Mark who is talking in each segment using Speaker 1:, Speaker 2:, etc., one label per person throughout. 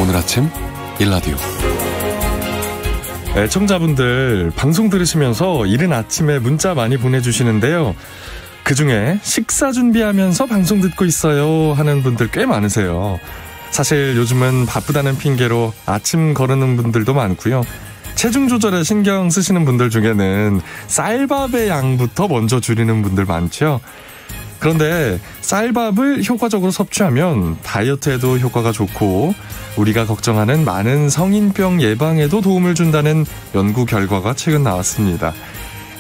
Speaker 1: 오늘 아침 일라디오. 애청자분들 방송 들으시면서 이른 아침에 문자 많이 보내주시는데요. 그중에 식사 준비하면서 방송 듣고 있어요 하는 분들 꽤 많으세요. 사실 요즘은 바쁘다는 핑계로 아침 거르는 분들도 많고요. 체중 조절에 신경 쓰시는 분들 중에는 쌀밥의 양부터 먼저 줄이는 분들 많죠. 그런데 쌀밥을 효과적으로 섭취하면 다이어트에도 효과가 좋고 우리가 걱정하는 많은 성인병 예방에도 도움을 준다는 연구 결과가 최근 나왔습니다.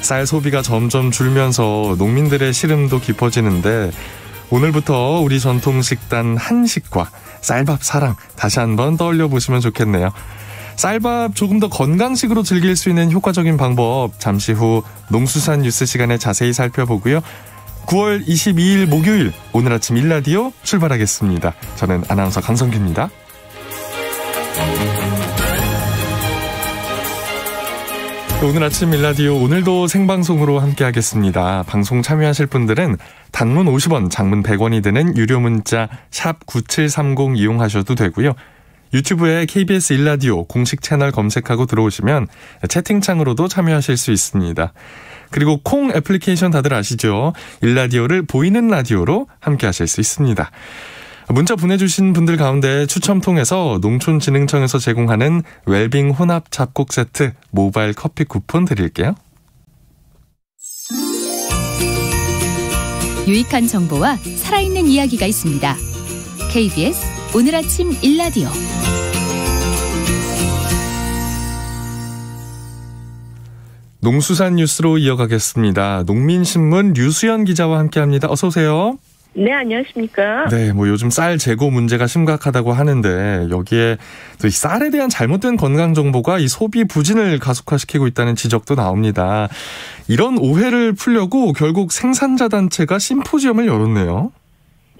Speaker 1: 쌀 소비가 점점 줄면서 농민들의 시름도 깊어지는데 오늘부터 우리 전통 식단 한식과 쌀밥 사랑 다시 한번 떠올려 보시면 좋겠네요. 쌀밥 조금 더 건강식으로 즐길 수 있는 효과적인 방법 잠시 후 농수산 뉴스 시간에 자세히 살펴보고요. 9월 22일 목요일 오늘 아침 일라디오 출발하겠습니다. 저는 아나운서 강성규입니다. 오늘 아침 일라디오 오늘도 생방송으로 함께하겠습니다. 방송 참여하실 분들은 단문 50원, 장문 100원이 드는 유료 문자 샵 9730 이용하셔도 되고요. 유튜브에 KBS 일라디오 공식 채널 검색하고 들어오시면 채팅창으로도 참여하실 수 있습니다. 그리고 콩 애플리케이션 다들 아시죠? 일라디오를 보이는 라디오로 함께하실 수 있습니다. 문자 보내주신 분들 가운데 추첨 통해서 농촌진흥청에서 제공하는 웰빙 혼합 잡곡 세트 모바일 커피 쿠폰 드릴게요.
Speaker 2: 유익한 정보와 살아있는 이야기가 있습니다. KBS 오늘 아침 일라디오.
Speaker 1: 농수산 뉴스로 이어가겠습니다. 농민신문 류수연 기자와 함께합니다. 어서 오세요.
Speaker 3: 네, 안녕하십니까.
Speaker 1: 네, 요즘 쌀 재고 문제가 심각하다고 하는데 여기에 또 이 쌀에 대한 잘못된 건강 정보가 이 소비 부진을 가속화시키고 있다는 지적도 나옵니다. 이런 오해를 풀려고 결국 생산자 단체가 심포지엄을 열었네요.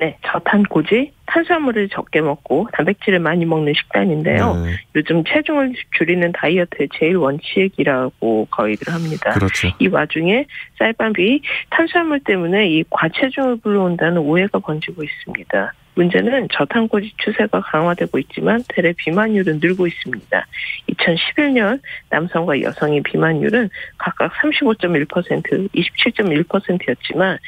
Speaker 1: 네,
Speaker 3: 저탄고지, 탄수화물을 적게 먹고 단백질을 많이 먹는 식단인데요. 네. 요즘 체중을 줄이는 다이어트의 제일 원칙이라고 거의들 합니다.
Speaker 1: 그렇죠.
Speaker 3: 이 와중에 쌀밥이 탄수화물 때문에 이 과체중을 불러온다는 오해가 번지고 있습니다. 문제는 저탄고지 추세가 강화되고 있지만 대래 비만율은 늘고 있습니다. 2011년 남성과 여성의 비만율은 각각 35.1%, 27.1%였지만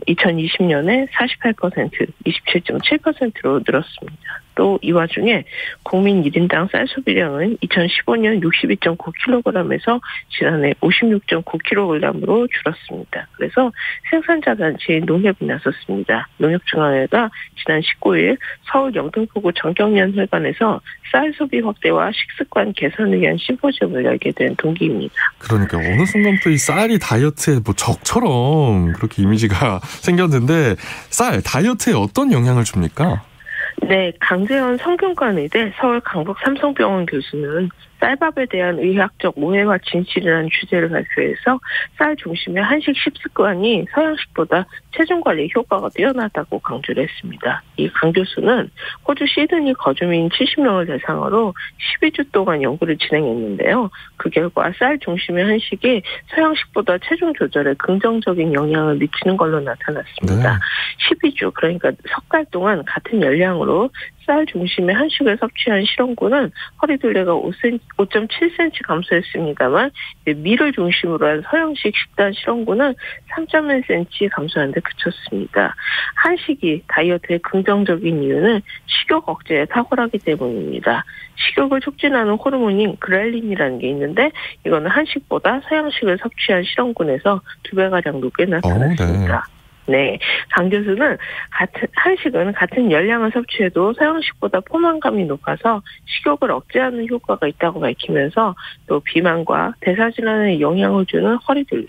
Speaker 3: 2020년에 48%, 27.7%로 늘었습니다. 또 이 와중에 국민 1인당 쌀 소비량은 2015년 62.9kg에서 지난해 56.9kg으로 줄었습니다. 그래서 생산자 단체인 농협이 나섰습니다. 농협중앙회가 지난 19일 서울 영등포구 정경련회관에서 쌀 소비 확대와 식습관 개선을 위한 심포지엄을 열게 된 동기입니다.
Speaker 1: 그러니까 어느 순간부터 이 쌀이 다이어트의 적처럼 그렇게 이미지가 생겼는데 쌀 다이어트에 어떤 영향을 줍니까?
Speaker 3: 네, 강재현 성균관의대 서울 강북 삼성병원 교수는 쌀밥에 대한 의학적 오해와 진실이라는 주제를 발표해서 쌀 중심의 한식 식습관이 서양식보다 체중 관리 효과가 뛰어나다고 강조를 했습니다. 이 강 교수는 호주 시드니 거주민 70명을 대상으로 12주 동안 연구를 진행했는데요. 그 결과 쌀 중심의 한식이 서양식보다 체중 조절에 긍정적인 영향을 미치는 걸로 나타났습니다. 네. 12주, 그러니까 석 달 동안 같은 열량으로 쌀 중심의 한식을 섭취한 실험군은 허리둘레가 5.7cm 감소했습니다만 밀을 중심으로 한 서양식 식단 실험군은 3.1cm 감소하는 데 그쳤습니다. 한식이 다이어트에 긍정적인 이유는 식욕 억제에 탁월하기 때문입니다. 식욕을 촉진하는 호르몬인 그렐린이라는 게 있는데 이거는 한식보다 서양식을 섭취한 실험군에서 2배가량 높게 나타났습니다. 네, 강 교수는 한식은 같은 열량을 섭취해도 서양식보다 포만감이 높아서 식욕을 억제하는 효과가 있다고 밝히면서 또 비만과 대사질환에 영향을 주는 허리둘레,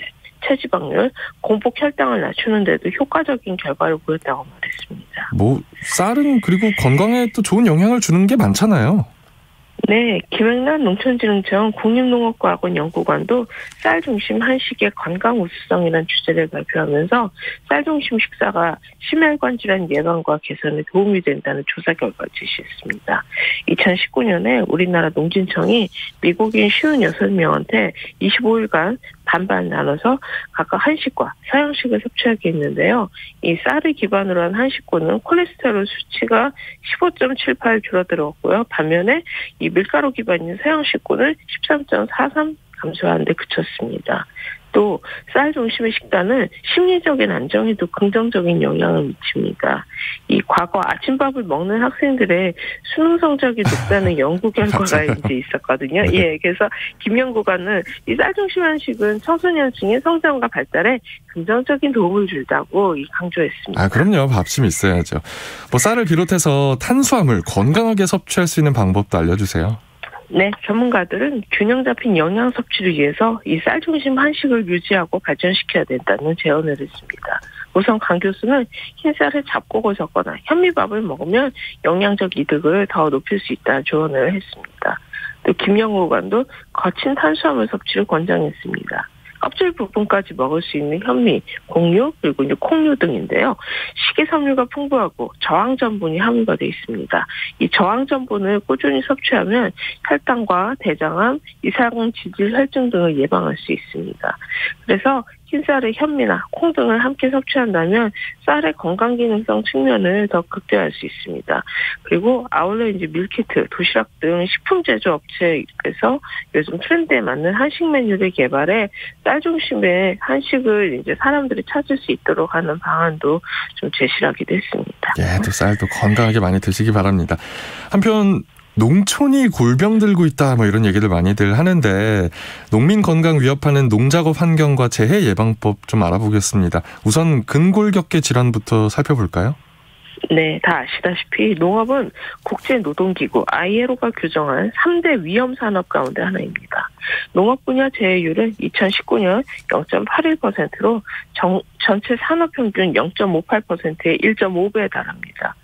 Speaker 3: 체지방률, 공복 혈당을 낮추는 데도 효과적인 결과를 보였다고 말했습니다.
Speaker 1: 쌀은 그리고 건강에 또 좋은 영향을 주는 게 많잖아요.
Speaker 3: 네, 김행란 농촌진흥청 국립농업과학원 연구관도 쌀 중심 한식의 건강 우수성이라는 주제를 발표하면서 쌀 중심 식사가 심혈관 질환 예방과 개선에 도움이 된다는 조사 결과를 제시했습니다. 2019년에 우리나라 농진청이 미국인 56명한테 25일간 반반 나눠서 각각 한식과 서양식을 섭취하겠는데요. 이 쌀을 기반으로 한 한식군은 콜레스테롤 수치가 15.78 줄어들었고요. 반면에 이 밀가루 기반인 서양식군은 13.43 감소하는 데 그쳤습니다. 또 쌀 중심의 식단은 심리적인 안정에도 긍정적인 영향을 미칩니다. 이 과거 아침밥을 먹는 학생들의 수능 성적이 높다는 연구 결과가 이제 있었거든요.
Speaker 1: 네.
Speaker 3: 예, 그래서 김 연구관은 이 쌀 중심 한식은 청소년층의 성장과 발달에 긍정적인 도움을 준다고 강조했습니다.
Speaker 1: 아, 그럼요. 밥심이 있어야죠. 뭐 쌀을 비롯해서 탄수화물 건강하게 섭취할 수 있는 방법도 알려주세요.
Speaker 3: 네, 전문가들은 균형 잡힌 영양 섭취를 위해서 이 쌀 중심 한식을 유지하고 발전시켜야 된다는 제언을 했습니다. 우선 강 교수는 흰쌀을 잡곡을 섞거나 현미밥을 먹으면 영양적 이득을 더 높일 수 있다는 조언을 했습니다. 또 김영우 관도 거친 탄수화물 섭취를 권장했습니다. 껍질 부분까지 먹을 수 있는 현미, 곡류, 그리고 이제 콩류 등인데요. 식이섬유가 풍부하고 저항전분이 함유가 되어 있습니다. 이 저항전분을 꾸준히 섭취하면 혈당과 대장암, 이상 지질 혈증 등을 예방할 수 있습니다. 그래서 흰쌀의 현미나 콩 등을 함께 섭취한다면 쌀의 건강기능성 측면을 더 극대화할 수 있습니다. 그리고 아울러 이제 밀키트, 도시락 등 식품 제조 업체에서 요즘 트렌드에 맞는 한식 메뉴를 개발해 쌀 중심의 한식을 이제 사람들이 찾을 수 있도록 하는 방안도 좀 제시하기도 했습니다.
Speaker 1: 예, 또 쌀도 건강하게 많이 드시기 바랍니다. 한편 농촌이 골병 들고 있다 뭐 이런 얘기를 많이들 하는데 농민 건강 위협하는 농작업 환경과 재해 예방법 좀 알아보겠습니다. 우선 근골격계 질환부터 살펴볼까요?
Speaker 3: 네, 다 아시다시피 농업은 국제노동기구 ILO가 규정한 3대 위험산업 가운데 하나입니다. 농업 분야 재해율은 2019년 0.81%로 전체 산업평균 0.58%의 1.5배에 달합니다.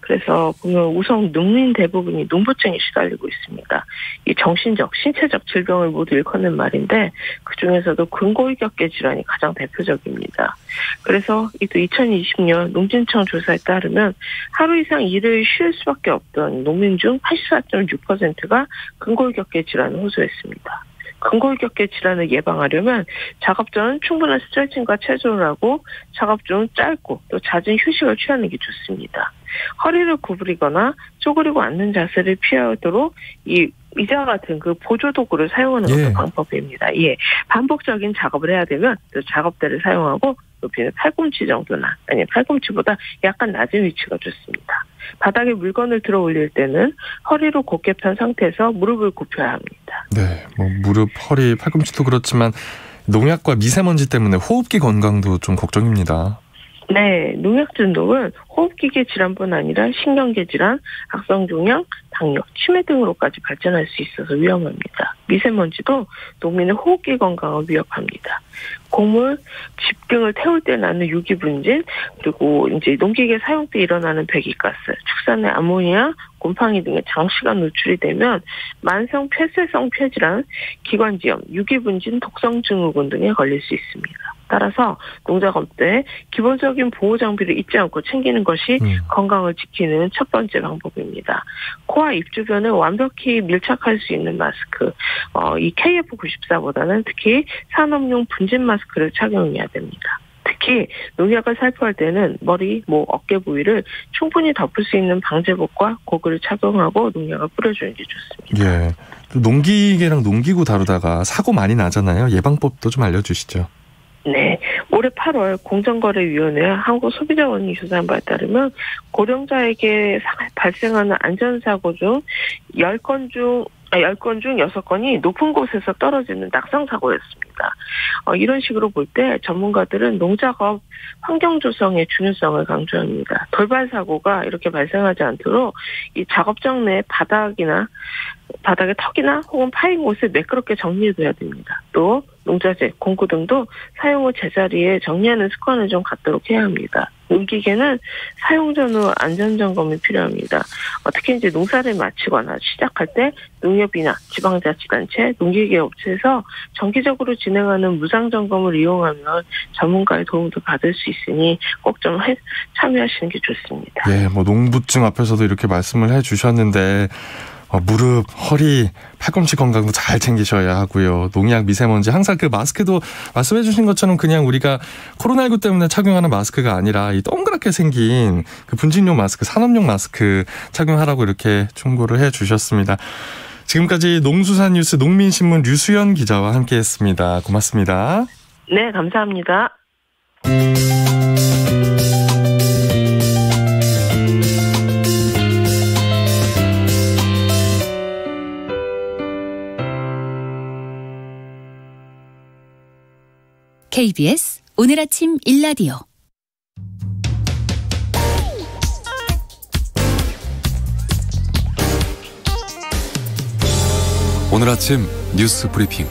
Speaker 3: 그래서 보면 우선 농민 대부분이 농부증에 시달리고 있습니다. 이 정신적, 신체적 질병을 모두 일컫는 말인데 그중에서도 근골격계 질환이 가장 대표적입니다. 그래서 또 2020년 농진청 조사에 따르면 하루 이상 일을 쉴 수밖에 없던 농민 중 84.6%가 근골격계 질환을 호소했습니다. 근골격계 질환을 예방하려면 작업 전 충분한 스트레칭과 체조를 하고 작업 중 짧고 또 잦은 휴식을 취하는 게 좋습니다. 허리를 구부리거나 쪼그리고 앉는 자세를 피하도록 이 의자 같은 그 보조 도구를 사용하는 것도 방법입니다. 예, 반복적인 작업을 해야 되면 또 작업대를 사용하고 높이는 팔꿈치 정도나 아니 팔꿈치보다 약간 낮은 위치가 좋습니다. 바닥에 물건을 들어 올릴 때는 허리를 곧게 편 상태에서 무릎을 굽혀야 합니다.
Speaker 1: 네, 뭐 무릎, 허리, 팔꿈치도 그렇지만 농약과 미세먼지 때문에 호흡기 건강도 좀 걱정입니다.
Speaker 3: 네, 농약 중독은 호흡기계 질환뿐 아니라 신경계 질환, 악성종양, 당뇨, 치매 등으로까지 발전할 수 있어서 위험합니다. 미세먼지도 농민의 호흡기 건강을 위협합니다. 곡물, 집 등을 태울 때 나는 유기분진, 그리고 이제 농기계 사용 때 일어나는 배기가스, 축산의 아모니아, 곰팡이 등의 장시간 노출이 되면 만성 폐쇄성 폐질환, 기관지염, 유기분진 독성 증후군 등에 걸릴 수 있습니다. 따라서 농작업 때 기본적인 보호 장비를 잊지 않고 챙기는 것이 건강을 지키는 첫 번째 방법입니다. 코와 입 주변에 완벽히 밀착할 수 있는 마스크, 이 KF94보다는 특히 산업용 분진 마스크를 착용해야 됩니다. 특히 농약을 살포할 때는 머리, 목, 어깨 부위를 충분히 덮을 수 있는 방제복과 고글을 착용하고 농약을 뿌려주는 게 좋습니다.
Speaker 1: 예, 농기계랑 농기구 다루다가 사고 많이 나잖아요. 예방법도 좀 알려주시죠.
Speaker 3: 네, 올해 8월 공정거래위원회 한국소비자원이 조사한 바에 따르면 고령자에게 발생하는 안전사고 중 10건 중 6건이 높은 곳에서 떨어지는 낙상사고였습니다. 이런 식으로 볼 때 전문가들은 농작업 환경 조성의 중요성을 강조합니다. 돌발 사고가 이렇게 발생하지 않도록 이 작업장 내 바닥에 턱이나 혹은 파인 곳을 매끄럽게 정리해둬야 됩니다. 또 농자재, 공구 등도 사용 후 제자리에 정리하는 습관을 좀 갖도록 해야 합니다. 농기계는 사용 전후 안전점검이 필요합니다. 특히 이제 농사를 마치거나 시작할 때 농협이나 지방자치단체, 농기계 업체에서 정기적으로 진행하는 무상점검을 이용하면 전문가의 도움도 받을 수 있으니 꼭 좀 참여하시는 게 좋습니다.
Speaker 1: 예, 뭐 농부증 앞에서도 이렇게 말씀을 해주셨는데 무릎, 허리, 팔꿈치 건강도 잘 챙기셔야 하고요. 농약, 미세먼지 항상 그 마스크도 말씀해 주신 것처럼 그냥 우리가 코로나19 때문에 착용하는 마스크가 아니라 이 동그랗게 생긴 그 분진용 마스크, 산업용 마스크 착용하라고 이렇게 충고를 해 주셨습니다. 지금까지 농수산뉴스 농민신문 류수연 기자와 함께했습니다. 고맙습니다.
Speaker 3: 네, 감사합니다.
Speaker 2: KBS 오늘 아침 일라디오.
Speaker 4: 오늘 아침 뉴스 브리핑.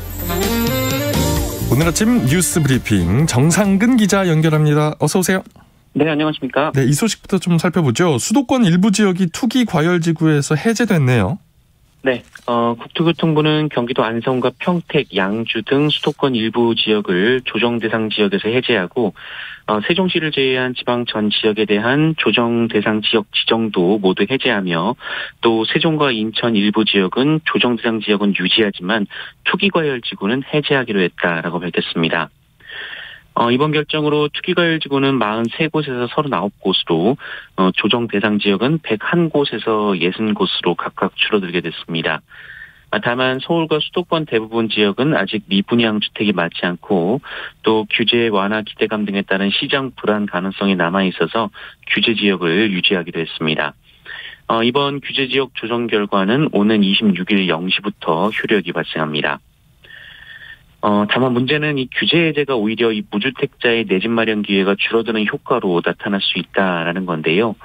Speaker 1: 오늘 아침 뉴스 브리핑 정상근 기자 연결합니다. 어서 오세요.
Speaker 5: 네, 안녕하십니까.
Speaker 1: 네, 이 소식부터 좀 살펴보죠. 수도권 일부 지역이 투기 과열지구에서 해제됐네요.
Speaker 5: 네, 국토교통부는 경기도 안성과 평택, 양주 등 수도권 일부 지역을 조정 대상 지역에서 해제하고 세종시를 제외한 지방 전 지역에 대한 조정 대상 지역 지정도 모두 해제하며 또 세종과 인천 일부 지역은 조정 대상 지역은 유지하지만 투기 과열 지구는 해제하기로 했다라고 밝혔습니다. 이번 결정으로 투기과열 지구는 43곳에서 39곳으로 조정 대상 지역은 101곳에서 60곳으로 각각 줄어들게 됐습니다. 다만 서울과 수도권 대부분 지역은 아직 미분양 주택이 많지 않고 또 규제 완화 기대감 등에 따른 시장 불안 가능성이 남아있어서 규제 지역을 유지하기로 했습니다. 이번 규제 지역 조정 결과는 오는 26일 0시부터 효력이 발생합니다. 다만 문제는 이 규제 해제가 오히려 이 무주택자의 내 집 마련 기회가 줄어드는 효과로 나타날 수 있다라는 건데요.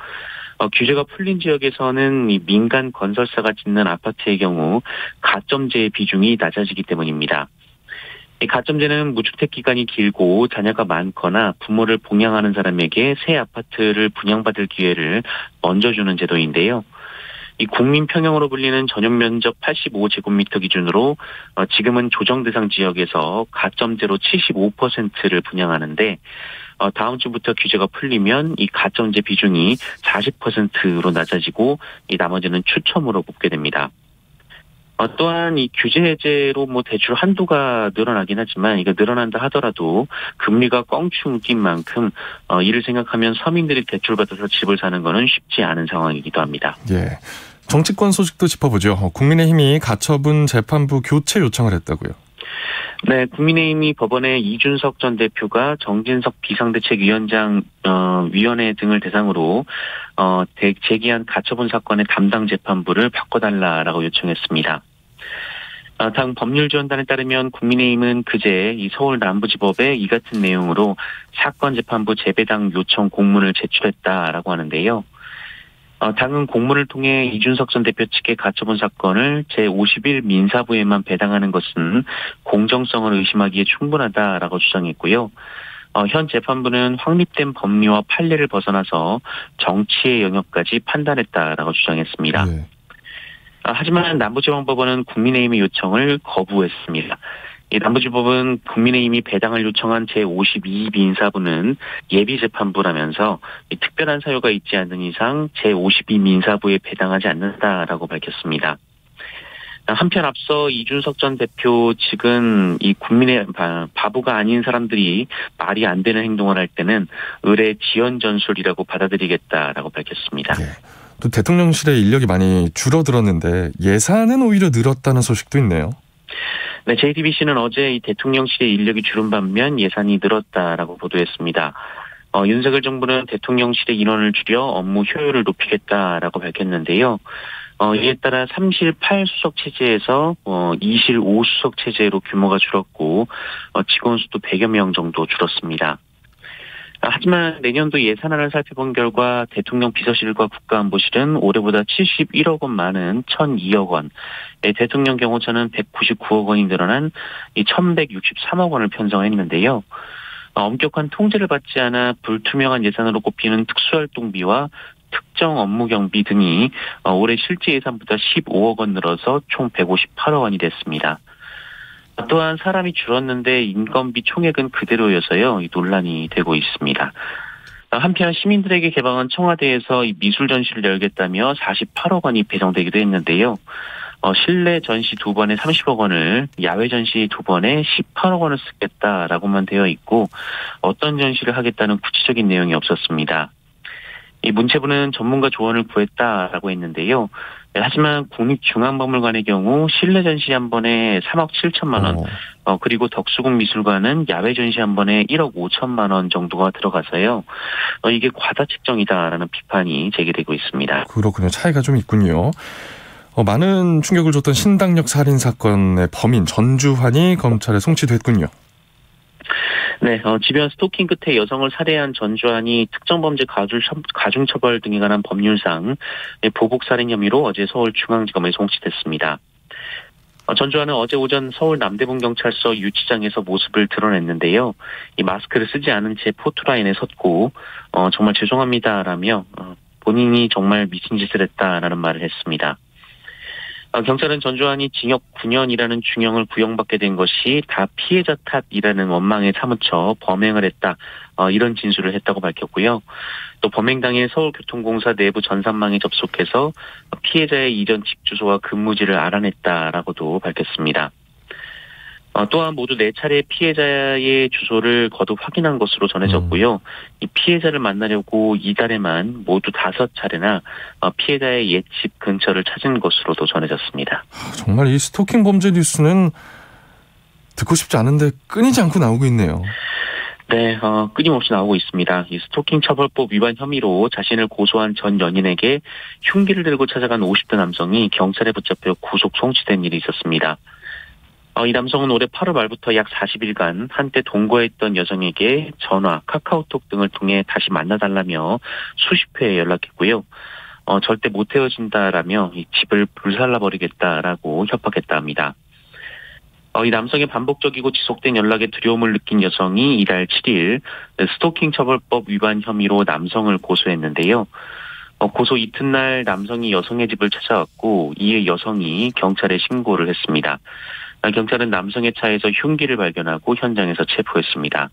Speaker 5: 규제가 풀린 지역에서는 이 민간 건설사가 짓는 아파트의 경우 가점제의 비중이 낮아지기 때문입니다. 이 가점제는 무주택 기간이 길고 자녀가 많거나 부모를 봉양하는 사람에게 새 아파트를 분양받을 기회를 먼저 주는 제도인데요. 이 국민 평형으로 불리는 전용 면적 85제곱미터 기준으로 지금은 조정 대상 지역에서 가점제로 75%를 분양하는데 다음 주부터 규제가 풀리면 이 가점제 비중이 40%로 낮아지고 이 나머지는 추첨으로 뽑게 됩니다. 또한 이 규제 해제로 대출 한도가 늘어나긴 하지만 이거 늘어난다 하더라도 금리가 껑충 웃긴 만큼 이를 생각하면 서민들이 대출받아서 집을 사는 거는 쉽지 않은 상황이기도 합니다.
Speaker 1: 예. 정치권 소식도 짚어보죠. 국민의힘이 가처분 재판부 교체 요청을 했다고요.
Speaker 5: 네, 국민의힘이 법원에 이준석 전 대표가 정진석 비상대책위원장 위원회 등을 대상으로 제기한 가처분 사건의 담당 재판부를 바꿔달라라고 요청했습니다. 당 법률지원단에 따르면 국민의힘은 그제 이 서울 남부지법에 이 같은 내용으로 사건 재판부 재배당 요청 공문을 제출했다라고 하는데요. 당은 공문을 통해 이준석 전 대표 측의 가처분 사건을 제51 민사부에만 배당하는 것은 공정성을 의심하기에 충분하다라고 주장했고요. 현 재판부는 확립된 법리와 판례를 벗어나서 정치의 영역까지 판단했다라고 주장했습니다. 네. 하지만 남부지방법원은 국민의힘의 요청을 거부했습니다. 이 남부지법은 국민의힘이 배당을 요청한 제52 민사부는 예비재판부라면서 특별한 사유가 있지 않는 이상 제52 민사부에 배당하지 않는다라고 밝혔습니다. 한편 앞서 이준석 전 대표 측은 이 국민의 바보가 아닌 사람들이 말이 안 되는 행동을 할 때는 의례 지연 전술이라고 받아들이겠다라고 밝혔습니다. 네.
Speaker 1: 또 대통령실의 인력이 많이 줄어들었는데 예산은 오히려 늘었다는 소식도 있네요.
Speaker 5: 네, JTBC는 어제 이 대통령실의 인력이 줄은 반면 예산이 늘었다라고 보도했습니다. 윤석열 정부는 대통령실의 인원을 줄여 업무 효율을 높이겠다라고 밝혔는데요. 이에 따라 3실 8수석 체제에서 2실 5수석 체제로 규모가 줄었고 직원 수도 100여 명 정도 줄었습니다. 하지만 내년도 예산안을 살펴본 결과 대통령 비서실과 국가안보실은 올해보다 71억 원 많은 1,002억 원, 대통령 경호처는 199억 원이 늘어난 1,163억 원을 편성했는데요. 엄격한 통제를 받지 않아 불투명한 예산으로 꼽히는 특수활동비와 특정 업무 경비 등이 올해 실제 예산보다 15억 원 늘어서 총 158억 원이 됐습니다. 또한 사람이 줄었는데 인건비 총액은 그대로여서요, 논란이 되고 있습니다. 한편 시민들에게 개방한 청와대에서 이 미술 전시를 열겠다며 48억 원이 배정되기도 했는데요. 실내 전시 2번에 30억 원을, 야외 전시 2번에 18억 원을 쓰겠다라고만 되어 있고 어떤 전시를 하겠다는 구체적인 내용이 없었습니다. 이 문체부는 전문가 조언을 구했다라고 했는데요. 하지만 국립중앙박물관의 경우 실내 전시 한 번에 3억 7천만 원, 그리고 덕수궁 미술관은 야외 전시 한 번에 1억 5천만 원 정도가 들어가서요. 이게 과다 책정이다라는 비판이 제기되고 있습니다.
Speaker 1: 그렇군요. 차이가 좀 있군요. 많은 충격을 줬던 신당역 살인 사건의 범인 전주환이 검찰에 송치됐군요.
Speaker 5: 네, 집요한 스토킹 끝에 여성을 살해한 전주환이 특정범죄 가중처벌 등에 관한 법률상 보복살인 혐의로 어제 서울중앙지검에 송치됐습니다. 전주환은 어제 오전 서울 남대문 경찰서 유치장에서 모습을 드러냈는데요. 이 마스크를 쓰지 않은 채 포토라인에 섰고 정말 죄송합니다라며 본인이 정말 미친 짓을 했다라는 말을 했습니다. 경찰은 전주환이 징역 9년이라는 중형을 구형받게 된 것이 다 피해자 탓이라는 원망에 사무쳐 범행을 했다, 이런 진술을 했다고 밝혔고요. 또 범행 당일 서울교통공사 내부 전산망에 접속해서 피해자의 이전 집 주소와 근무지를 알아냈다라고도 밝혔습니다. 또한 모두 4차례 피해자의 주소를 거듭 확인한 것으로 전해졌고요. 이 피해자를 만나려고 이달에만 모두 5차례나 피해자의 옛 집 근처를 찾은 것으로도 전해졌습니다.
Speaker 1: 정말 이 스토킹 범죄 뉴스는 듣고 싶지 않은데 끊이지 않고 나오고 있네요.
Speaker 5: 네, 끊임없이 나오고 있습니다. 이 스토킹 처벌법 위반 혐의로 자신을 고소한 전 연인에게 흉기를 들고 찾아간 50대 남성이 경찰에 붙잡혀 구속 송치된 일이 있었습니다. 이 남성은 올해 8월 말부터 약 40일간 한때 동거했던 여성에게 전화, 카카오톡 등을 통해 다시 만나달라며 수십 회 연락했고요. 절대 못 헤어진다라며 이 집을 불살라버리겠다라고 협박했다 합니다. 이 남성의 반복적이고 지속된 연락에 두려움을 느낀 여성이 이달 7일 스토킹 처벌법 위반 혐의로 남성을 고소했는데요. 고소 이튿날 남성이 여성의 집을 찾아왔고 이에 여성이 경찰에 신고를 했습니다. 경찰은 남성의 차에서 흉기를 발견하고 현장에서 체포했습니다.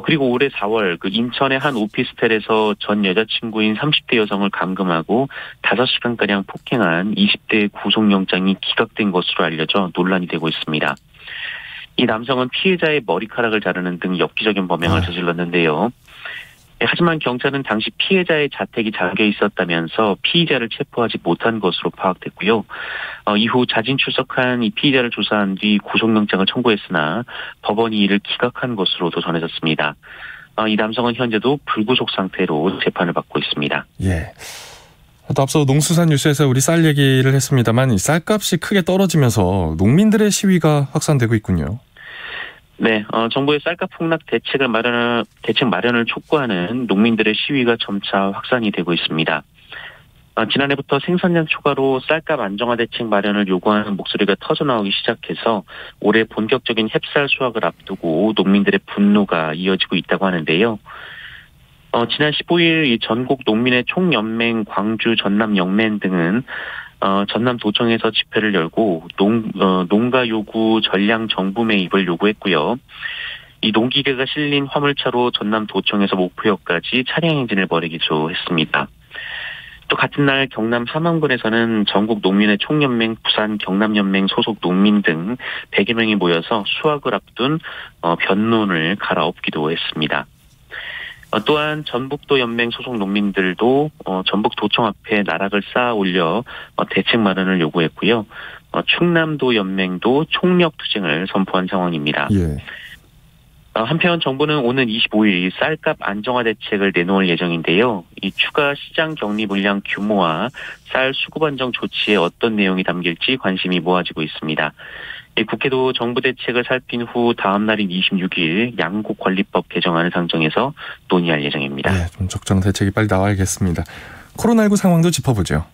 Speaker 5: 그리고 올해 4월 인천의 한 오피스텔에서 전 여자친구인 30대 여성을 감금하고 5시간가량 폭행한 20대의 구속영장이 기각된 것으로 알려져 논란이 되고 있습니다. 이 남성은 피해자의 머리카락을 자르는 등 엽기적인 범행을 저질렀는데요. 하지만 경찰은 당시 피해자의 자택이 잠겨 있었다면서 피의자를 체포하지 못한 것으로 파악됐고요. 이후 자진 출석한 이 피의자를 조사한 뒤 구속영장을 청구했으나 법원이 이를 기각한 것으로도 전해졌습니다. 이 남성은 현재도 불구속 상태로 재판을 받고 있습니다.
Speaker 1: 예. 또 앞서 농수산 뉴스에서 우리 쌀 얘기를 했습니다만 이 쌀값이 크게 떨어지면서 농민들의 시위가 확산되고 있군요.
Speaker 5: 네, 정부의 쌀값 폭락 대책 마련을 촉구하는 농민들의 시위가 점차 확산이 되고 있습니다. 지난해부터 생산량 초과로 쌀값 안정화 대책 마련을 요구하는 목소리가 터져나오기 시작해서 올해 본격적인 햅쌀 수확을 앞두고 농민들의 분노가 이어지고 있다고 하는데요. 지난 15일 전국 농민의 총연맹, 광주, 전남 영맹 등은 전남도청에서 집회를 열고 농가 요구 전량 정부 매입을 요구했고요. 이 농기계가 실린 화물차로 전남도청에서 목포역까지 차량 행진을 벌이기도 했습니다. 또 같은 날 경남 함안군에서는 전국 농민의 총연맹, 부산 경남연맹 소속 농민 등 100여 명이 모여서 수확을 앞둔 변론을 갈아엎기도 했습니다. 또한 전북도 연맹 소속 농민들도 전북도청 앞에 나락을 쌓아 올려 대책 마련을 요구했고요. 충남도 연맹도 총력 투쟁을 선포한 상황입니다. 예. 한편 정부는 오는 25일 쌀값 안정화 대책을 내놓을 예정인데요. 이 추가 시장 격리 물량 규모와 쌀 수급 안정 조치에 어떤 내용이 담길지 관심이 모아지고 있습니다. 국회도 정부 대책을 살핀 후 다음 날인 26일 양곡관리법 개정안을 상정해서 논의할 예정입니다.
Speaker 1: 네, 좀 적절한 대책이 빨리 나와야겠습니다. 코로나19 상황도 짚어보죠.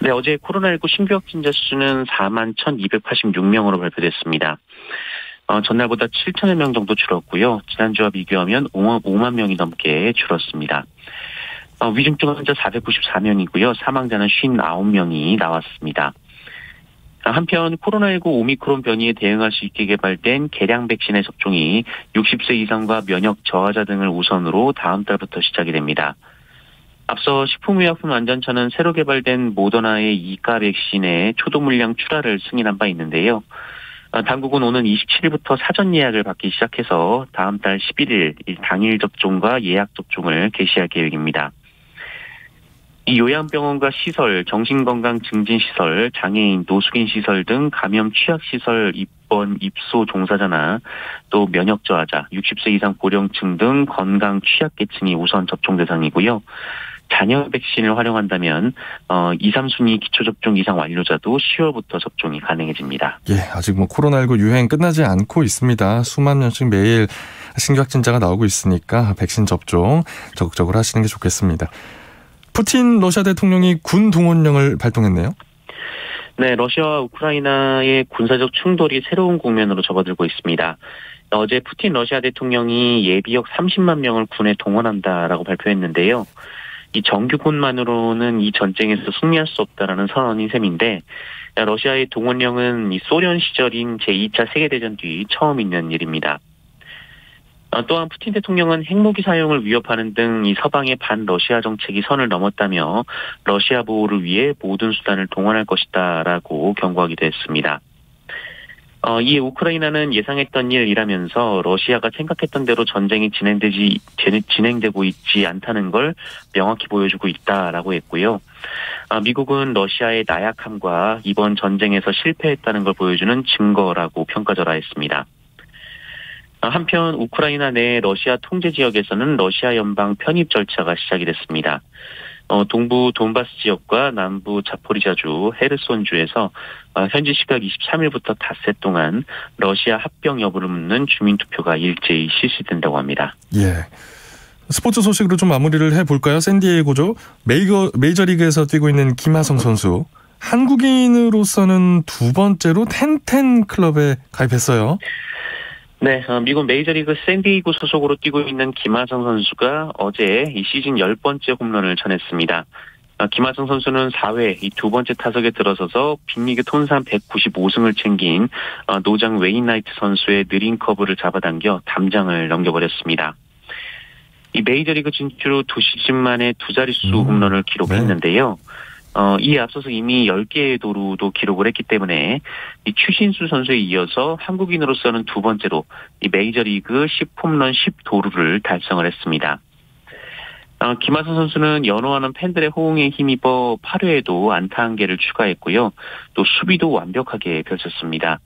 Speaker 5: 네, 어제 코로나19 신규 확진자 수는 4만 1,286명으로 발표됐습니다. 전날보다 7천여 명 정도 줄었고요. 지난주와 비교하면 5만 명이 넘게 줄었습니다. 위중증 환자 494명이고요. 사망자는 59명이 나왔습니다. 한편 코로나19 오미크론 변이에 대응할 수 있게 개발된 개량 백신의 접종이 60세 이상과 면역 저하자 등을 우선으로 다음 달부터 시작이 됩니다. 앞서 식품의약품안전처는 새로 개발된 모더나의 2가 백신의 초도 물량 출하를 승인한 바 있는데요. 당국은 오는 27일부터 사전 예약을 받기 시작해서 다음 달 11일 당일 접종과 예약 접종을 개시할 계획입니다. 이 요양병원과 시설, 정신건강증진시설, 장애인, 노숙인 시설 등 감염 취약시설 입원, 입소 종사자나 또 면역저하자, 60세 이상 고령층 등 건강 취약계층이 우선 접종 대상이고요. 잔여 백신을 활용한다면 2, 3순위 기초접종 이상 완료자도 10월부터 접종이 가능해집니다.
Speaker 1: 예, 아직 코로나19 유행 끝나지 않고 있습니다. 수만 명씩 매일 신규 확진자가 나오고 있으니까 백신 접종 적극적으로 하시는 게 좋겠습니다. 푸틴 러시아 대통령이 군 동원령을 발동했네요.
Speaker 5: 네, 러시아와 우크라이나의 군사적 충돌이 새로운 국면으로 접어들고 있습니다. 어제 푸틴 러시아 대통령이 예비역 30만 명을 군에 동원한다라고 발표했는데요. 이 정규군만으로는 이 전쟁에서 승리할 수 없다라는 선언인 셈인데, 러시아의 동원령은 이 소련 시절인 제2차 세계대전 뒤 처음 있는 일입니다. 또한 푸틴 대통령은 핵무기 사용을 위협하는 등 이 서방의 반러시아 정책이 선을 넘었다며 러시아 보호를 위해 모든 수단을 동원할 것이다라고 경고하기도 했습니다. 이에 우크라이나는 예상했던 일이라면서 러시아가 생각했던 대로 전쟁이 진행되고 있지 않다는 걸 명확히 보여주고 있다라고 했고요. 미국은 러시아의 나약함과 이번 전쟁에서 실패했다는 걸 보여주는 증거라고 평가절하했습니다. 한편 우크라이나 내 러시아 통제 지역에서는 러시아 연방 편입 절차가 시작이 됐습니다. 동부 돈바스 지역과 남부 자포리자주 헤르손주에서 현지 시각 23일부터 닷새 동안 러시아 합병 여부를 묻는 주민투표가 일제히 실시된다고 합니다.
Speaker 1: 예. 스포츠 소식으로 좀 마무리를 해볼까요? 샌디에이고죠. 메이저리그에서 뛰고 있는 김하성 선수. 한국인으로서는 두 번째로 텐텐 클럽에 가입했어요.
Speaker 5: 네, 미국 메이저리그 샌디에이고 소속으로 뛰고 있는 김하성 선수가 어제 이 시즌 10번째 홈런을 쳐냈습니다. 김하성 선수는 4회 이 두 번째 타석에 들어서서 빅리그 통산 195승을 챙긴 노장 웨인라이트 선수의 느린 커브를 잡아당겨 담장을 넘겨버렸습니다. 이 메이저리그 진출 후 2시즌 만에 두 자릿수 홈런을 기록했는데요. 이에 앞서서 이미 10개의 도루도 기록을 했기 때문에 이 추신수 선수에 이어서 한국인으로서는 두 번째로 이 메이저리그 10홈런 10도루를 달성을 했습니다. 김하성 선수는 연호하는 팬들의 호응에 힘입어 8회에도 안타 1개를 추가했고요. 또 수비도 완벽하게 펼쳤습니다.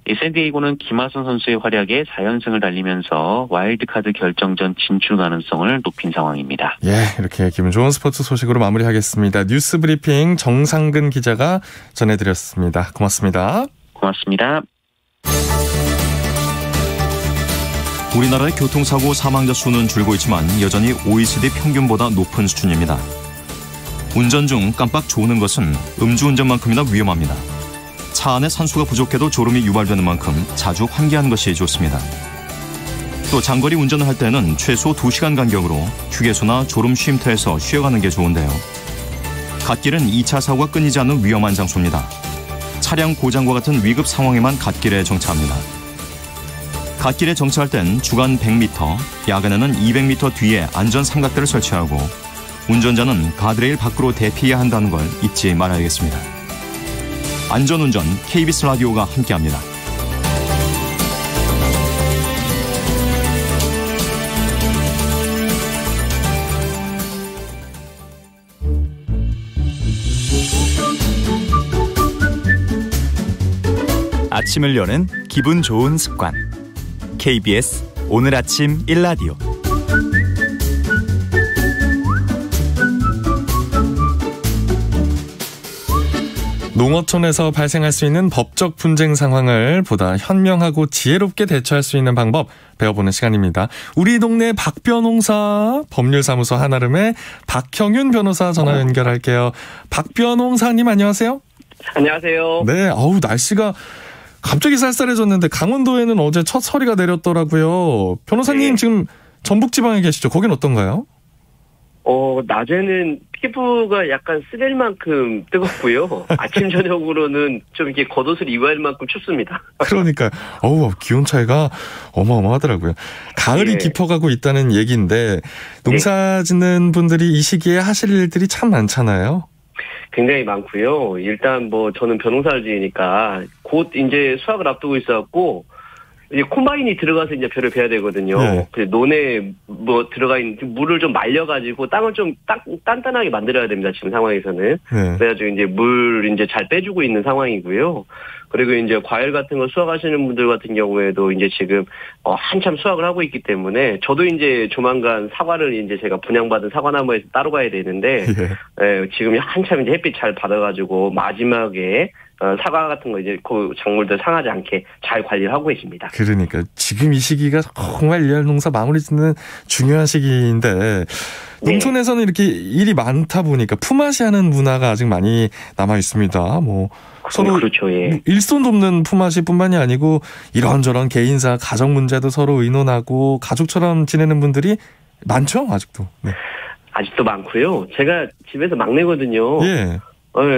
Speaker 5: 이 샌디에이고는 김하성 선수의 활약에 4연승을 달리면서 와일드카드 결정전 진출 가능성을 높인 상황입니다.
Speaker 1: 예, 이렇게 기분 좋은 스포츠 소식으로 마무리하겠습니다. 뉴스 브리핑 정상근 기자가 전해드렸습니다. 고맙습니다.
Speaker 5: 고맙습니다.
Speaker 6: 우리나라의 교통사고 사망자 수는 줄고 있지만 여전히 OECD 평균보다 높은 수준입니다. 운전 중 깜빡 조는 것은 음주운전만큼이나 위험합니다. 차 안에 산소가 부족해도 졸음이 유발되는 만큼 자주 환기하는 것이 좋습니다. 또 장거리 운전을 할 때는 최소 2시간 간격으로 휴게소나 졸음 쉼터에서 쉬어가는 게 좋은데요. 갓길은 2차 사고가 끊이지 않는 위험한 장소입니다. 차량 고장과 같은 위급 상황에만 갓길에 정차합니다. 갓길에 정차할 땐 주간 100m, 야간에는 200m 뒤에 안전 삼각대를 설치하고 운전자는 가드레일 밖으로 대피해야 한다는 걸 잊지 말아야겠습니다. 안전운전 KBS 라디오가 함께합니다.
Speaker 7: 아침을 여는 기분 좋은 습관. KBS 오늘 아침 1라디오.
Speaker 1: 농어촌에서 발생할 수 있는 법적 분쟁 상황을 보다 현명하고 지혜롭게 대처할 수 있는 방법 배워보는 시간입니다. 우리 동네 박변홍사 법률사무소 한아름의 박형윤 변호사 전화 연결할게요. 박변홍사님 안녕하세요.
Speaker 8: 안녕하세요.
Speaker 1: 네, 날씨가 갑자기 쌀쌀해졌는데 강원도에는 어제 첫 서리가 내렸더라고요. 변호사님 네. 지금 전북지방에 계시죠? 거긴 어떤가요?
Speaker 8: 낮에는 피부가 약간 쓰릴 만큼 뜨겁고요. 아침 저녁으로는 좀 이렇게 겉옷을 입어야 할 만큼 춥습니다.
Speaker 1: 그러니까 기온 차이가 어마어마하더라고요. 가을이
Speaker 8: 예.
Speaker 1: 깊어가고 있다는 얘기인데 농사 짓는 분들이 이 시기에 하실 일들이 참 많잖아요.
Speaker 8: 굉장히 많고요. 일단 뭐 저는 벼농사를 지으니까 곧 이제 수확을 앞두고 있어갖고 이제 콤바인이 들어가서 이제 벼를 베야 되거든요.
Speaker 1: 네.
Speaker 8: 그 논에 뭐 들어가 있는 물을 좀 말려가지고 땅을 좀 단단하게 만들어야 됩니다. 지금 상황에서는.
Speaker 1: 네.
Speaker 8: 그래가지고 이제 물 이제 잘 빼주고 있는 상황이고요. 그리고 이제 과일 같은 거 수확하시는 분들 같은 경우에도 이제 지금 한참 수확을 하고 있기 때문에 저도 이제 조만간 사과를 이제 제가 분양받은 사과나무에서 따러 가야 되는데 지금 한참 이제 햇빛 잘 받아가지고 마지막에 사과 같은 거 이제 그 작물들 상하지 않게 잘 관리를 하고 계십니다.
Speaker 1: 그러니까 지금 이 시기가 정말 일할 농사 마무리 짓는 중요한 시기인데 농촌에서는 이렇게 일이 많다 보니까 품앗이 하는 문화가 아직 많이 남아 있습니다. 뭐 서로
Speaker 8: 그렇죠, 예.
Speaker 1: 일손 돕는 품앗이뿐만이 아니고 이런저런 개인사, 가정 문제도 서로 의논하고 가족처럼 지내는 분들이 많죠, 아직도. 네.
Speaker 8: 아직도 많고요. 제가 집에서 막내거든요.
Speaker 1: 예.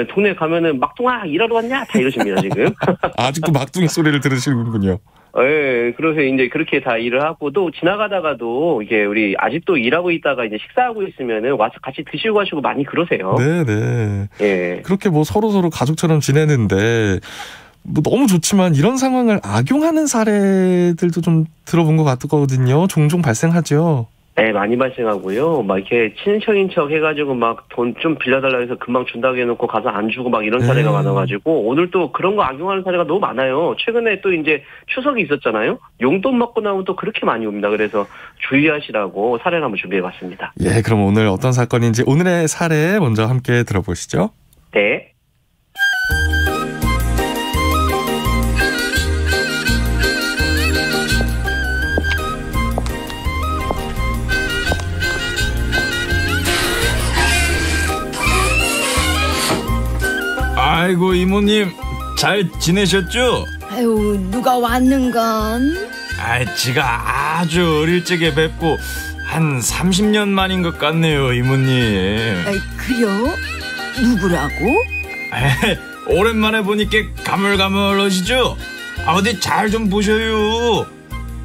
Speaker 8: 동네 가면은 막둥아 일하러 왔냐? 다 이러십니다, 지금.
Speaker 1: 아직도 막둥이 소리를 들으시는군요.
Speaker 8: 그래서 이제 그렇게 다 일을 하고 또 지나가다가도 이게 우리 아직도 일하고 있다가 이제 식사하고 있으면은 와서 같이 드시고 가시고 많이 그러세요.
Speaker 1: 네네.
Speaker 8: 예.
Speaker 1: 그렇게 뭐 서로 가족처럼 지내는데 뭐 너무 좋지만 이런 상황을 악용하는 사례들도 좀 들어본 것 같거든요. 종종 발생하죠.
Speaker 8: 네, 많이 발생하고요. 막 이렇게 친척인 척 해가지고 막 돈 좀 빌려달라 해서 금방 준다고 해놓고 가서 안 주고 막 이런 사례가 많아가지고 오늘 또 그런 거 악용하는 사례가 너무 많아요. 최근에 또 이제 추석이 있었잖아요. 용돈 받고 나오면 또 그렇게 많이 옵니다. 그래서 주의하시라고 사례를 한번 준비해봤습니다.
Speaker 1: 예, 그럼 오늘 어떤 사건인지 오늘의 사례 먼저 함께 들어보시죠.
Speaker 8: 네.
Speaker 9: 아이고 이모님 잘 지내셨죠?
Speaker 10: 아유 누가 왔는건?
Speaker 9: 지가 아주 어릴 적에 뵙고 한 30년 만인 것 같네요 이모님.
Speaker 10: 그래요? 누구라고?
Speaker 9: 오랜만에 보니까 가물가물하시죠? 어디 잘 좀 보셔요.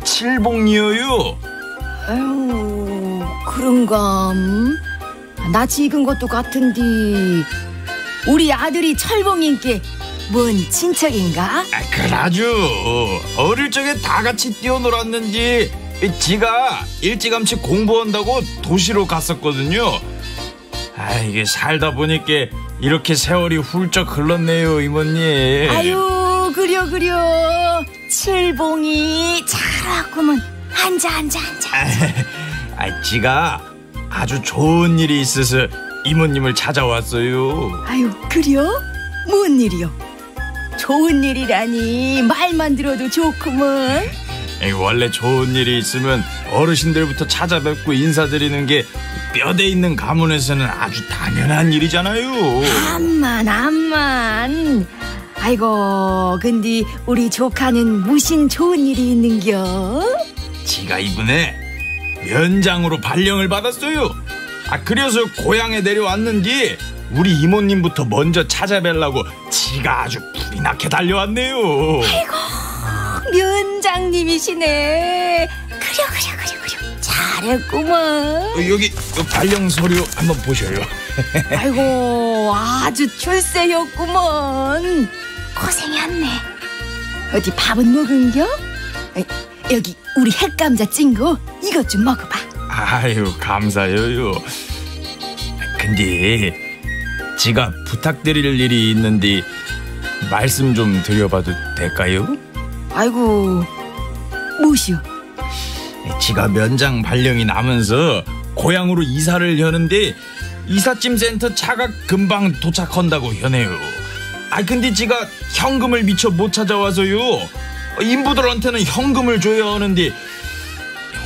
Speaker 9: 칠봉이에요.
Speaker 10: 아유 그런감. 나 지금 것도 같은데 우리 아들이 철봉인께 뭔 친척인가?
Speaker 9: 그라죠. 어릴 적에 다 같이 뛰어놀았는지 지가 일찌감치 공부한다고 도시로 갔었거든요. 이게 살다 보니까 이렇게 세월이 훌쩍 흘렀네요 이모님.
Speaker 10: 아유 그려 칠봉이 잘 왔구먼. 앉아
Speaker 9: 지가 아주 좋은 일이 있어서 이모님을 찾아왔어요.
Speaker 10: 아유 그려? 뭔 일이요? 좋은 일이라니 말만 들어도 좋구먼.
Speaker 9: 원래 좋은 일이 있으면 어르신들부터 찾아뵙고 인사드리는 게 뼈대 있는 가문에서는 아주 당연한 일이잖아요.
Speaker 10: 암만. 아이고 근데 우리 조카는 무슨 좋은 일이 있는겨?
Speaker 9: 지가 이번에 면장으로 발령을 받았어요. 그래서 고향에 내려왔는데 우리 이모님부터 먼저 찾아뵈려고 지가 아주 불이 나게 달려왔네요.
Speaker 10: 아이고 면장님이시네. 그려 잘했구먼.
Speaker 9: 여기 발령 서류 한번 보셔요.
Speaker 10: 아이고 아주 출세였구먼. 고생했네. 어디 밥은 먹은겨? 여기 우리 햇감자 찐 거 이것 좀 먹어봐.
Speaker 9: 아유 감사해요. 근데 지가 부탁드릴 일이 있는데 말씀 좀 드려봐도 될까요?
Speaker 10: 아이고 무엇이요?
Speaker 9: 지가 면장 발령이 나면서 고향으로 이사를 여는데 이삿짐 센터 차가 금방 도착한다고 하네요. 근데 지가 현금을 미처 못 찾아와서요. 인부들한테는 현금을 줘야 하는데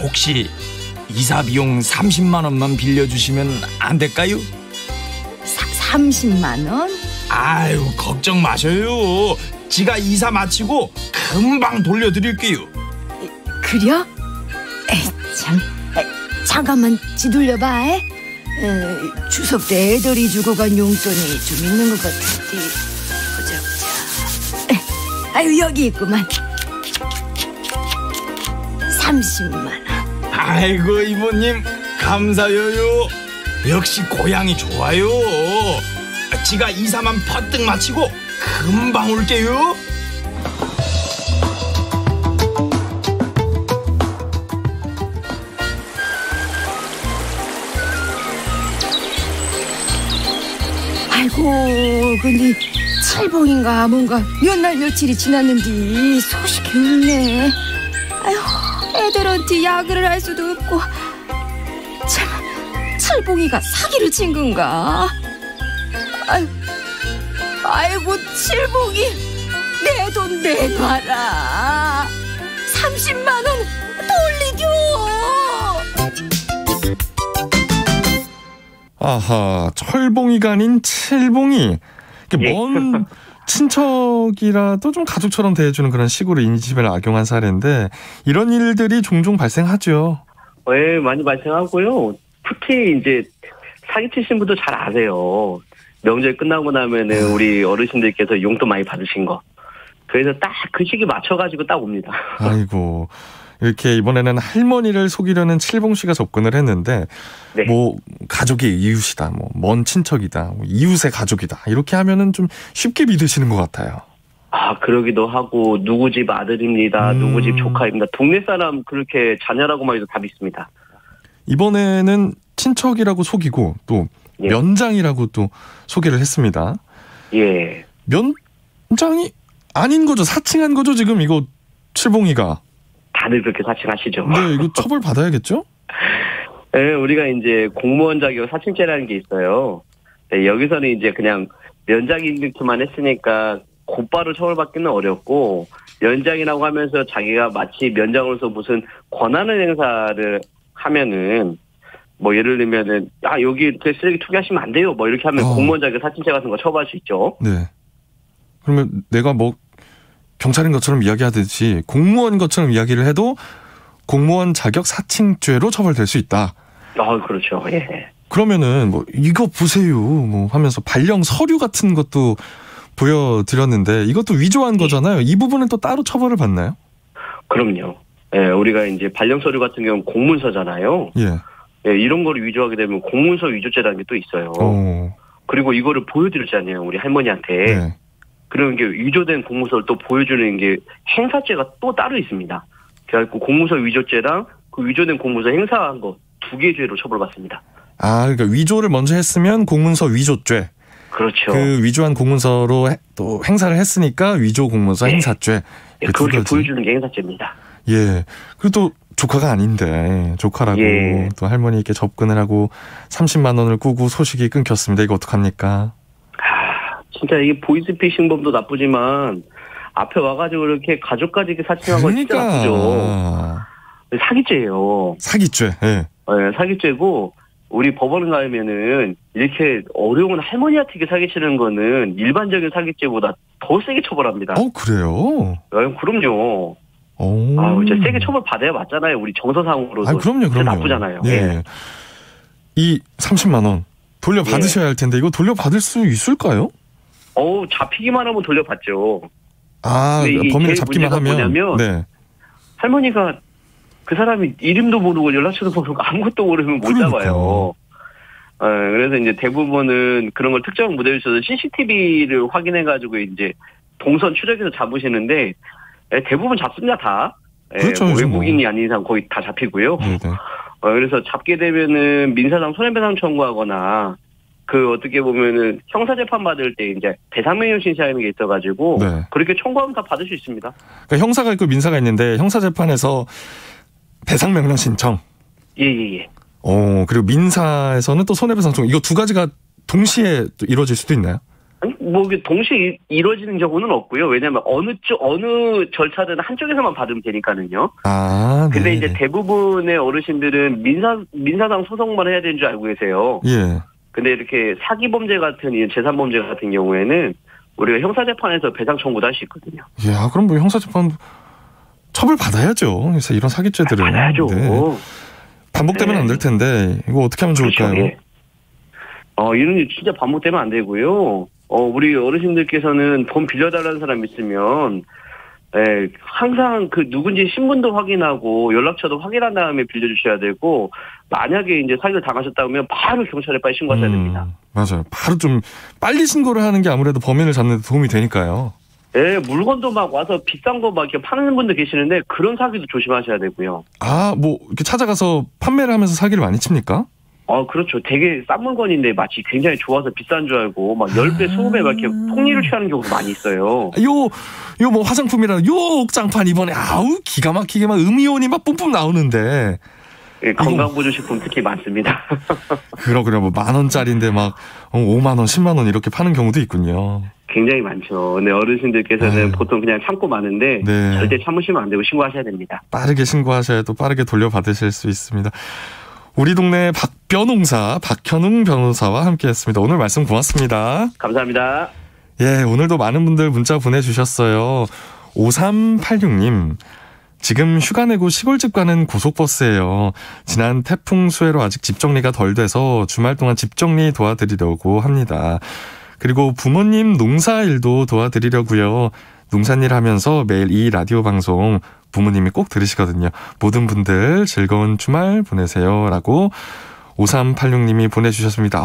Speaker 9: 혹시 이사 비용 30만 원만 빌려주시면 안 될까요?
Speaker 10: 30만 원?
Speaker 9: 아유 걱정 마셔요. 지가 이사 마치고 금방 돌려드릴게요.
Speaker 10: 그려? 참 잠깐만 뒤돌려봐. 추석 때 애들이 주고 간 용돈이 좀 있는 것 같은데 보자. 아유 여기 있구만. 30만 원.
Speaker 9: 아이고 이모님 감사해요. 역시 고향이 좋아요. 지가 이사만 퍼뜩 마치고 금방 올게요.
Speaker 10: 아이고 근데 찰봉인가 뭔가 몇 날 며칠이 지났는데 소식이 없네. 아휴 애들한테 야근을 할 수도 없고 참 찰봉이가 사기를 친 건가. 아이고 칠봉이 내 돈 내놔라. 30만 원 돌리겨.
Speaker 1: 아하, 철봉이가 아닌 칠봉이. 먼 친척이라도 좀 가족처럼 대해주는 그런 식으로 인지심을 악용한 사례인데 이런 일들이 종종 발생하죠.
Speaker 8: 네, 많이 발생하고요. 특히 이제 사기치신 분도 잘 아세요. 명절 끝나고 나면은 우리 어르신들께서 용돈 많이 받으신 거. 그래서 딱 그 시기 맞춰가지고 딱 옵니다.
Speaker 1: 아이고. 이렇게 이번에는 할머니를 속이려는 칠봉 씨가 접근을 했는데
Speaker 8: 네.
Speaker 1: 뭐 가족의 이웃이다, 뭐 먼 친척이다, 뭐 이웃의 가족이다 이렇게 하면은 좀 쉽게 믿으시는 것 같아요.
Speaker 8: 아 그러기도 하고 누구 집 아들입니다, 누구 집 조카입니다. 동네 사람 그렇게 자녀라고만 해도 다 믿습니다.
Speaker 1: 이번에는 친척이라고 속이고 또
Speaker 8: 예.
Speaker 1: 면장이라고 또 소개를 했습니다.
Speaker 8: 예.
Speaker 1: 면장이 아닌 거죠, 사칭한 거죠 지금 이거 칠봉이가.
Speaker 8: 다들 그렇게 사칭하시죠.
Speaker 1: 네, 이거 처벌 받아야겠죠?
Speaker 8: 네, 우리가 이제 공무원 자격 사칭죄라는 게 있어요. 네, 여기서는 이제 그냥 면장이기만 했으니까 곧바로 처벌받기는 어렵고 면장이라고 하면서 자기가 마치 면장으로서 무슨 권한을 행사를 하면은 뭐 예를 들면은 여기 이렇게 쓰레기 투기하시면 안 돼요. 뭐 이렇게 하면 공무원 자격 사칭죄 같은 거 처벌할 수 있죠.
Speaker 1: 네. 그러면 내가 뭐 경찰인 것처럼 이야기하듯이 공무원 것처럼 이야기를 해도 공무원 자격 사칭죄로 처벌될 수 있다.
Speaker 8: 그렇죠. 예.
Speaker 1: 그러면은 뭐 이거 보세요 뭐 하면서 발령 서류 같은 것도 보여드렸는데 이것도 위조한 거잖아요. 이 부분은 또 따로 처벌을 받나요?
Speaker 8: 그럼요. 예, 우리가 이제 발령 서류 같은 경우는 공문서잖아요.
Speaker 1: 예.
Speaker 8: 예, 이런 거를 위조하게 되면 공문서 위조죄라는 게 또 있어요. 그리고 이거를 보여드렸잖아요. 우리 할머니한테.
Speaker 1: 네.
Speaker 8: 그런 게 위조된 공문서를 또 보여주는 게 행사죄가 또 따로 있습니다. 그래서 공문서 위조죄랑 그 위조된 공문서 행사한 거 2개의 죄로 처벌받습니다.
Speaker 1: 그러니까 위조를 먼저 했으면 공문서 위조죄.
Speaker 8: 그렇죠.
Speaker 1: 그 위조한 공문서로 또 행사를 했으니까 위조 공문서
Speaker 8: 네.
Speaker 1: 행사죄.
Speaker 8: 예, 그렇게 보여주는 게 행사죄입니다.
Speaker 1: 예. 그리고 또 조카가 아닌데 조카라고
Speaker 8: 예.
Speaker 1: 또 할머니께 접근을 하고 30만 원을 꾸고 소식이 끊겼습니다. 이거 어떡합니까?
Speaker 8: 진짜 이게 보이스피싱범도 나쁘지만 앞에 와가지고 이렇게 가족까지 이렇게 사칭한 건 진짜 나쁘죠. 사기죄예요.
Speaker 1: 사기죄. 예.
Speaker 8: 네, 사기죄고 우리 법원 가면은 이렇게 어려운 할머니한테 사기치는 거는 일반적인 사기죄보다 더 세게 처벌합니다.
Speaker 1: 그래요?
Speaker 8: 그럼요. 진짜 세게 처벌 받아야 맞잖아요. 우리 정서상으로도.
Speaker 1: 그럼요.
Speaker 8: 나쁘잖아요.
Speaker 1: 예.
Speaker 8: 예.
Speaker 1: 이 30만 원 돌려받으셔야 할 텐데 이거 돌려받을 수 있을까요?
Speaker 8: 잡히기만 하면 돌려받죠.
Speaker 1: 범인을 잡기만 하면.
Speaker 8: 뭐냐면
Speaker 1: 네.
Speaker 8: 할머니가 그 사람이 이름도 모르고 연락처도 모르고 아무것도 모르면 못 잡아요. 그래서 이제 대부분은 그런 걸 특정 무대에 있어서 CCTV를 확인해가지고 이제 동선 추적해서 잡으시는데 대부분 잡습니다 다.
Speaker 1: 그렇죠,
Speaker 8: 외국인이 아닌 이상 거의 다 잡히고요. 그래서 잡게 되면은 민사상 손해배상 청구하거나 어떻게 보면은 형사재판 받을 때 이제 배상명령 신청하는 게 있어가지고
Speaker 1: 네.
Speaker 8: 그렇게 청구하면 다 받을 수 있습니다.
Speaker 1: 그러니까 형사가 있고 민사가 있는데 형사재판에서 배상명령 신청.
Speaker 8: 예.
Speaker 1: 그리고 민사에서는 또 손해배상 청구. 이거 두 가지가 동시에 또 이루어질 수도 있나요?
Speaker 8: 아니, 동시에 이루어지는 경우는 없고요. 왜냐하면 어느 절차든 한쪽에서만 받으면 되니까는요. 근데 이제 대부분의 어르신들은 민사상 소송만 해야 되는 줄 알고 계세요.
Speaker 1: 예.
Speaker 8: 근데 이렇게 사기범죄 같은 재산범죄 같은 경우에는 우리가 형사재판에서 배상 청구도 할 수 있거든요.
Speaker 1: 예, 그럼 뭐 형사재판 처벌 받아야죠. 그래서 이런 사기죄들은.
Speaker 8: 받아야죠.
Speaker 1: 네. 반복되면 안 될 텐데 이거 어떻게 하면 좋을까요?
Speaker 8: 그렇죠. 이런 일 진짜 반복되면 안 되고요. 우리 어르신들께서는 돈 빌려달라는 사람 있으면, 항상 누군지 신분도 확인하고 연락처도 확인한 다음에 빌려주셔야 되고, 만약에 이제 사기를 당하셨다면 바로 경찰에 빨리 신고하셔야 됩니다.
Speaker 1: 맞아요. 바로 좀 빨리 신고를 하는 게 아무래도 범인을 잡는 데 도움이 되니까요.
Speaker 8: 물건도 막 와서 비싼 거 막 이렇게 파는 분들 계시는데 그런 사기도 조심하셔야 되고요.
Speaker 1: 이렇게 찾아가서 판매를 하면서 사기를 많이 칩니까?
Speaker 8: 그렇죠. 되게 싼 물건인데 마치 굉장히 좋아서 비싼 줄 알고 막 10배, 20배 막 이렇게 폭리를 취하는 경우도 많이 있어요.
Speaker 1: 요 뭐 화장품이랑 요 옥장판 이번에 기가 막히게 막 음이온이 막 뿜뿜 나오는데.
Speaker 8: 건강보조식품 특히 많습니다.
Speaker 1: 그러게요. 뭐 10,000원짜리인데 막 5만 원, 10만 원 이렇게 파는 경우도 있군요.
Speaker 8: 굉장히 많죠. 근데 어르신들께서는 보통 그냥 참고 마는데 절대 참으시면 안 되고 신고하셔야 됩니다.
Speaker 1: 빠르게 신고하셔야 또 빠르게 돌려받으실 수 있습니다. 우리 동네 박변홍사 박현웅 변호사와 함께했습니다. 오늘 말씀 고맙습니다.
Speaker 8: 감사합니다.
Speaker 1: 오늘도 많은 분들 문자 보내주셨어요. 5386님. 지금 휴가 내고 시골집 가는 고속버스예요. 지난 태풍 수해로 아직 집 정리가 덜 돼서 주말 동안 집 정리 도와드리려고 합니다. 그리고 부모님 농사일도 도와드리려고요. 농산일 하면서 매일 이 라디오 방송 부모님이 꼭 들으시거든요. 모든 분들 즐거운 주말 보내세요. 라고 5386님이 보내주셨습니다.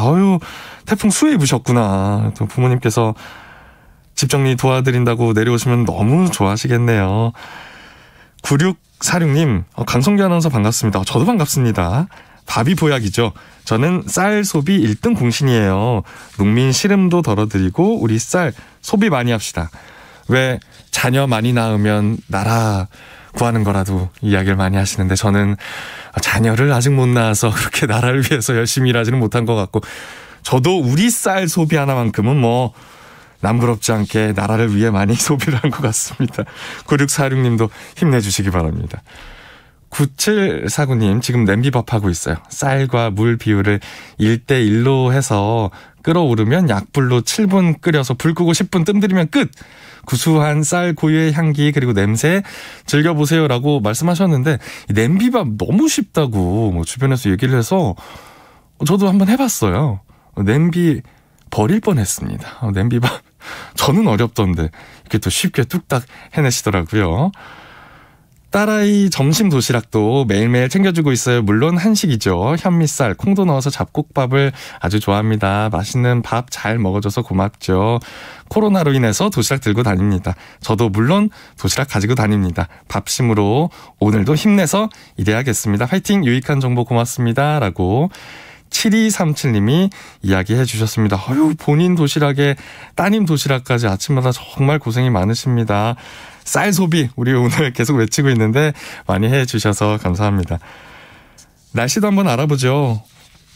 Speaker 1: 태풍 수해 입으셨구나. 또 부모님께서 집 정리 도와드린다고 내려오시면 너무 좋아하시겠네요. 9646님, 강성규 아나운서 반갑습니다. 저도 반갑습니다. 밥이 보약이죠. 저는 쌀 소비 1등 공신이에요. 농민 시름도 덜어드리고 우리 쌀 소비 많이 합시다. 왜 자녀 많이 낳으면 나라 구하는 거라도 이야기를 많이 하시는데 저는 자녀를 아직 못 낳아서 그렇게 나라를 위해서 열심히 일하지는 못한 것 같고 저도 우리 쌀 소비 하나만큼은 뭐 남부럽지 않게 나라를 위해 많이 소비를 한 것 같습니다. 9646님도 힘내주시기 바랍니다. 9749님 지금 냄비밥 하고 있어요. 쌀과 물 비율을 1:1로 해서 끓어오르면 약불로 7분 끓여서 불 끄고 10분 뜸들이면 끝. 구수한 쌀 고유의 향기 그리고 냄새 즐겨보세요라고 말씀하셨는데 이 냄비밥 너무 쉽다고 뭐 주변에서 얘기를 해서 저도 한번 해봤어요. 냄비 버릴 뻔했습니다. 냄비밥 저는 어렵던데 이렇게 또 쉽게 뚝딱 해내시더라고요. 딸아이 점심 도시락도 매일매일 챙겨주고 있어요. 물론 한식이죠. 현미쌀, 콩도 넣어서 잡곡밥을 아주 좋아합니다. 맛있는 밥 잘 먹어줘서 고맙죠. 코로나로 인해서 도시락 들고 다닙니다. 저도 물론 도시락 가지고 다닙니다. 밥심으로 오늘도 힘내서 일해야겠습니다. 화이팅! 유익한 정보 고맙습니다. 라고 7237님이 이야기해 주셨습니다. 본인 도시락에 따님 도시락까지 아침마다 정말 고생이 많으십니다. 쌀 소비 우리 오늘 계속 외치고 있는데 많이 해 주셔서 감사합니다. 날씨도 한번 알아보죠.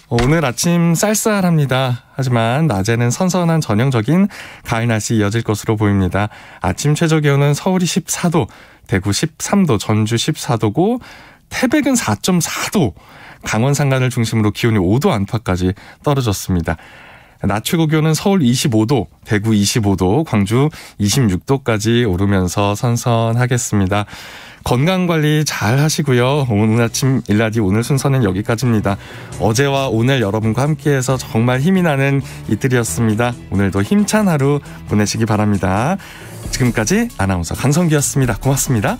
Speaker 1: 오늘 아침 쌀쌀합니다. 하지만 낮에는 선선한 전형적인 가을 날씨 이어질 것으로 보입니다. 아침 최저기온은 서울이 14도, 대구 13도, 전주 14도고 태백은 4.4도, 강원 산간을 중심으로 기온이 5도 안팎까지 떨어졌습니다. 낮 최고 기온은 서울 25도, 대구 25도, 광주 26도까지 오르면서 선선하겠습니다. 건강관리 잘 하시고요. 오늘 아침 일라디오 오늘 순서는 여기까지입니다. 어제와 오늘 여러분과 함께해서 정말 힘이 나는 이틀이었습니다. 오늘도 힘찬 하루 보내시기 바랍니다. 지금까지 아나운서 강성기였습니다. 고맙습니다.